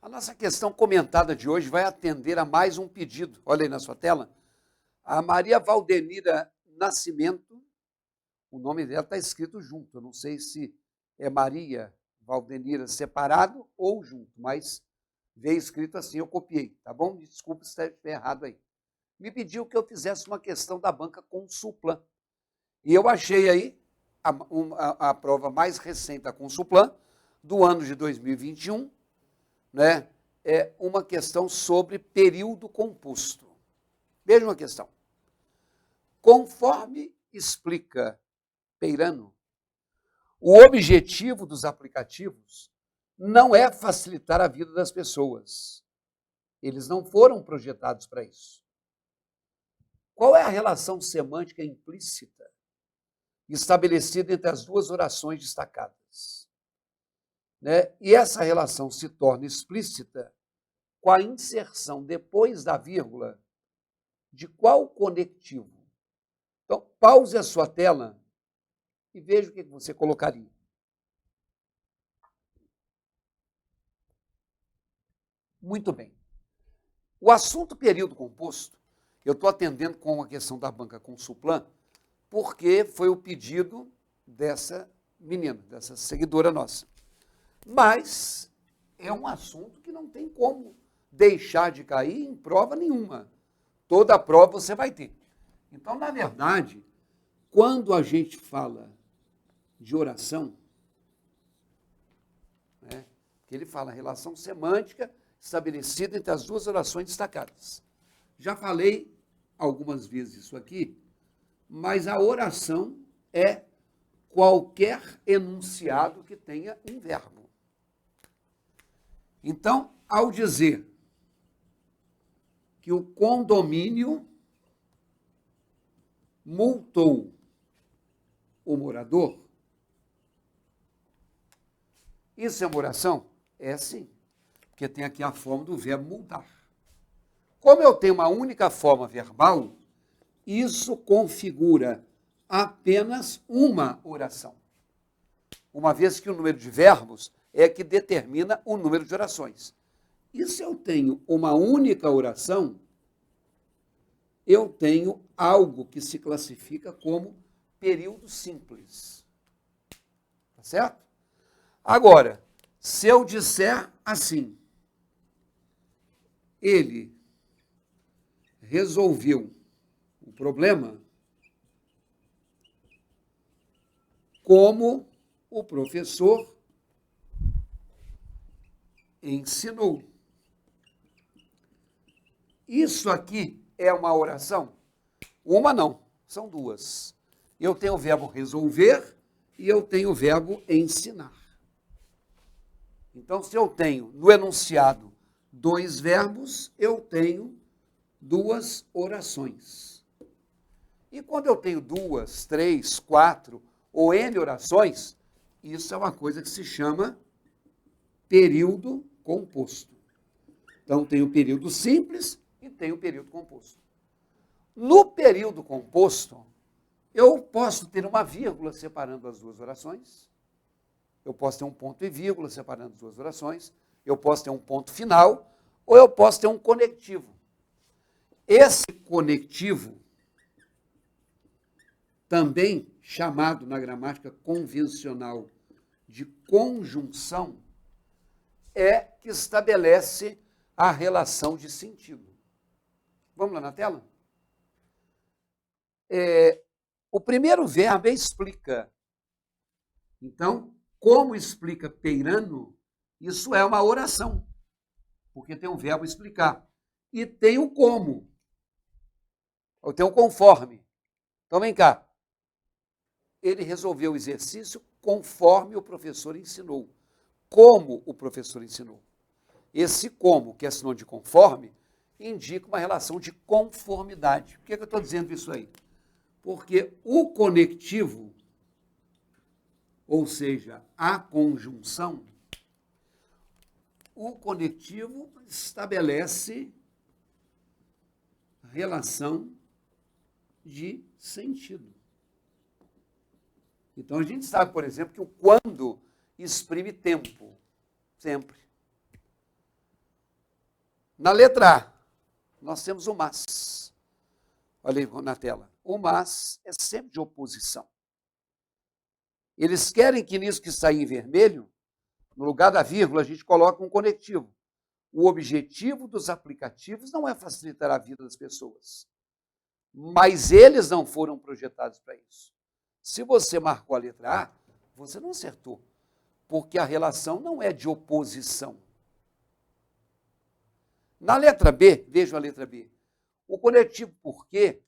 A nossa questão comentada de hoje vai atender a mais um pedido. Olha aí na sua tela. A Maria Valdenira Nascimento, o nome dela está escrito junto. Eu não sei se é Maria Valdenira separado ou junto, mas veio escrito assim, eu copiei, tá bom? Desculpa se estiver errado aí. Me pediu que eu fizesse uma questão da banca Consulplan. E eu achei aí a prova mais recente da Consulplan, do ano de 2021, né? É uma questão sobre período composto. Veja uma questão. Conforme explica Peirano, o objetivo dos aplicativos não é facilitar a vida das pessoas. Eles não foram projetados para isso. Qual é a relação semântica implícita estabelecida entre as duas orações destacadas? Né? E essa relação se torna explícita com a inserção depois da vírgula de qual conectivo? Então, pause a sua tela e veja o que você colocaria. Muito bem. O assunto período composto, eu estou atendendo com a questão da banca Consulplan, porque foi o pedido dessa menina, dessa seguidora nossa. Mas é um assunto que não tem como deixar de cair em prova nenhuma. Toda prova você vai ter. Então, na verdade, quando a gente fala de oração, né, que ele fala relação semântica estabelecida entre as duas orações destacadas. Já falei algumas vezes isso aqui, mas a oração é qualquer enunciado que tenha um verbo. Então, ao dizer que o condomínio multou o morador, isso é uma oração? É sim, porque tem aqui a forma do verbo multar. Como eu tenho uma única forma verbal, isso configura apenas uma oração. Uma vez que o número de verbos é que determina o número de orações. E se eu tenho uma única oração, eu tenho algo que se classifica como período simples. Tá certo? Agora, se eu disser assim, ele resolveu o problema como o professor ensinou. Isso aqui é uma oração? Uma não, são duas. Eu tenho o verbo resolver e eu tenho o verbo ensinar. Então, se eu tenho no enunciado dois verbos, eu tenho duas orações. E quando eu tenho duas, três, quatro ou N orações, isso é uma coisa que se chama período composto. Então, tem o período simples e tem o período composto. No período composto, eu posso ter uma vírgula separando as duas orações, eu posso ter um ponto e vírgula separando as duas orações, eu posso ter um ponto final, ou eu posso ter um conectivo. Esse conectivo, também chamado na gramática convencional de conjunção, é que estabelece a relação de sentido. Vamos lá na tela? O primeiro verbo é explica. Então, como explica Peirano, isso é uma oração, porque tem um verbo explicar. E tem o como, ou tem o conforme. Então, vem cá. Ele resolveu o exercício conforme o professor ensinou. Como o professor ensinou. Esse como, que é sinônimo de conforme, indica uma relação de conformidade. Por que eu estou dizendo isso aí? Porque o conectivo, ou seja, a conjunção, o conectivo estabelece relação de sentido. Então, a gente sabe, por exemplo, que o quando exprime tempo, sempre. Na letra A, nós temos o mas. Olha aí na tela. O mas é sempre de oposição. Eles querem que nisso que está em vermelho, no lugar da vírgula, a gente coloca um conectivo. O objetivo dos aplicativos não é facilitar a vida das pessoas, mas eles não foram projetados para isso. Se você marcou a letra A, você não acertou, porque a relação não é de oposição. Na letra B, vejam a letra B, o conectivo porque,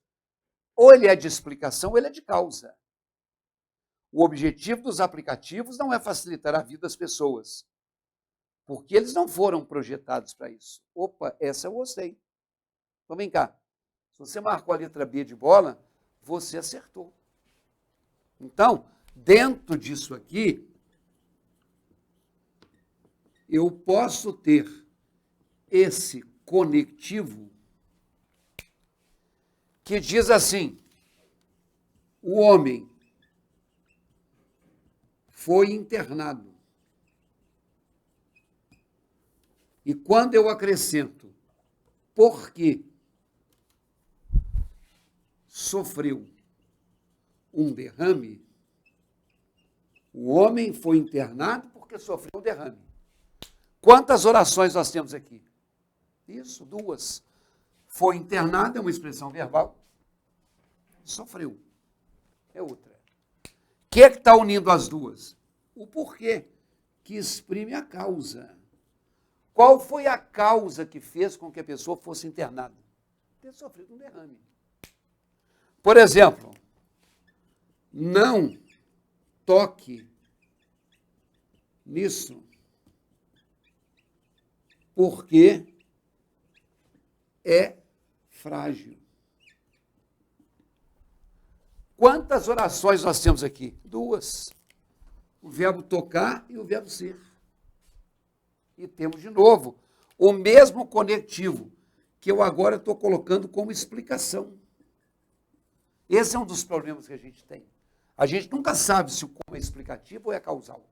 ou ele é de explicação ou ele é de causa. O objetivo dos aplicativos não é facilitar a vida das pessoas, porque eles não foram projetados para isso. Opa, essa eu gostei. Então vem cá. Se você marcou a letra B de bola, você acertou. Então, dentro disso aqui, eu posso ter esse conectivo que diz assim: o homem foi internado. E quando eu acrescento porque sofreu um derrame, o homem foi internado porque sofreu um derrame. Quantas orações nós temos aqui? Isso, 2. Foi internado, é uma expressão verbal. Sofreu. É outra. O que está unindo as duas? O porquê, que exprime a causa. Qual foi a causa que fez com que a pessoa fosse internada? Ter sofrido um derrame. Por exemplo, não toque nisso, porque é frágil. Quantas orações nós temos aqui? 2. O verbo tocar e o verbo ser. E temos de novo o mesmo conectivo que eu agora estou colocando como explicação. Esse é um dos problemas que a gente tem. A gente nunca sabe se o como é explicativo ou é causal.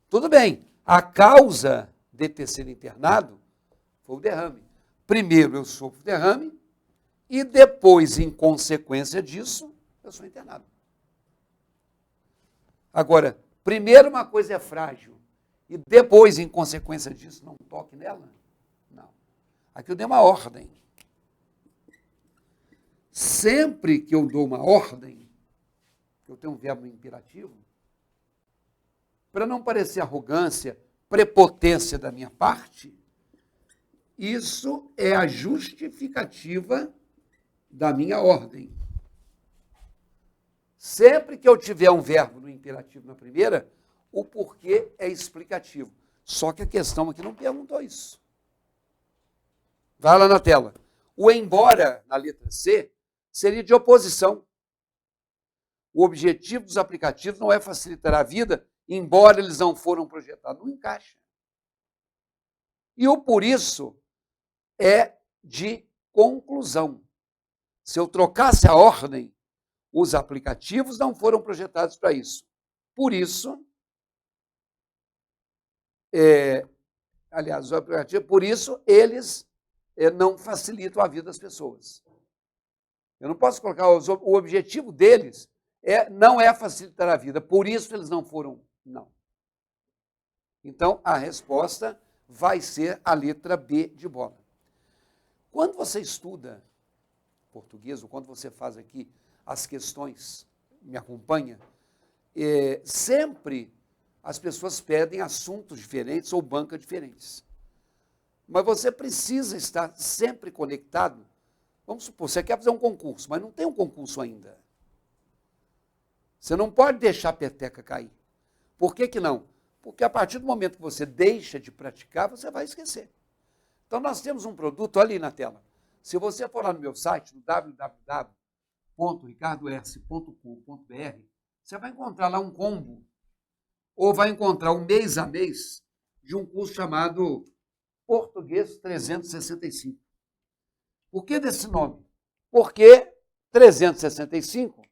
Tudo bem, a causa de ter sido internado foi o derrame. Primeiro eu sofro derrame e depois, em consequência disso, eu sou internado. Agora, primeiro uma coisa é frágil e depois, em consequência disso, não toque nela? Não. Aqui eu dei uma ordem. Sempre que eu dou uma ordem, eu tenho um verbo imperativo, para não parecer arrogância, prepotência da minha parte, isso é a justificativa da minha ordem. Sempre que eu tiver um verbo no imperativo na primeira, o porquê é explicativo. Só que a questão aqui não perguntou isso. Vai lá na tela. O embora, na letra C, seria de oposição. O objetivo dos aplicativos não é facilitar a vida, embora eles não foram projetados. Não encaixa. E o por isso é de conclusão. Se eu trocasse a ordem, os aplicativos não foram projetados para isso. Por isso, os aplicativos, por isso, eles não facilitam a vida das pessoas. Eu não posso colocar, o objetivo deles não é facilitar a vida, por isso eles não foram, não. Então, a resposta vai ser a letra B de bola. Quando você estuda português, ou quando você faz aqui as questões, me acompanha, sempre as pessoas pedem assuntos diferentes ou bancas diferentes. Mas você precisa estar sempre conectado. Vamos supor, você quer fazer um concurso, mas não tem um concurso ainda. Você não pode deixar a peteca cair. Por que que não? Porque a partir do momento que você deixa de praticar, você vai esquecer. Então, nós temos um produto ali na tela. Se você for lá no meu site, no www.ricardoerce.com.br, você vai encontrar lá um combo, ou vai encontrar um mês a mês de um curso chamado Português 365. Por que desse nome? Porque 365,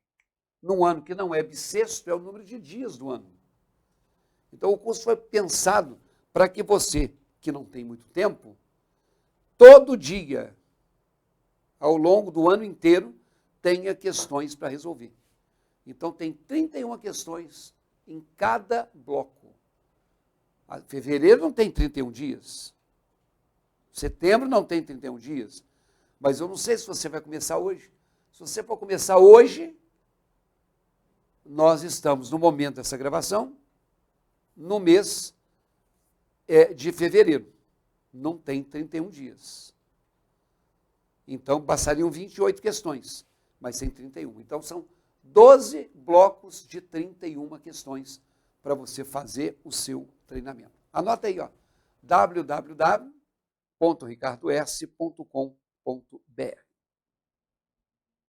num ano que não é bissexto, é o número de dias do ano. Então, o curso foi pensado para que você que não tem muito tempo, todo dia, ao longo do ano inteiro, tenha questões para resolver. Então, tem 31 questões em cada bloco. Fevereiro não tem 31 dias. Setembro não tem 31 dias. Mas eu não sei se você vai começar hoje. Se você for começar hoje, nós estamos, no momento dessa gravação, no mês de fevereiro. Não tem 31 dias. Então, passariam 28 questões, mas tem 31. Então, são 12 blocos de 31 questões para você fazer o seu treinamento. Anota aí, ó, www.ricardos.com.br.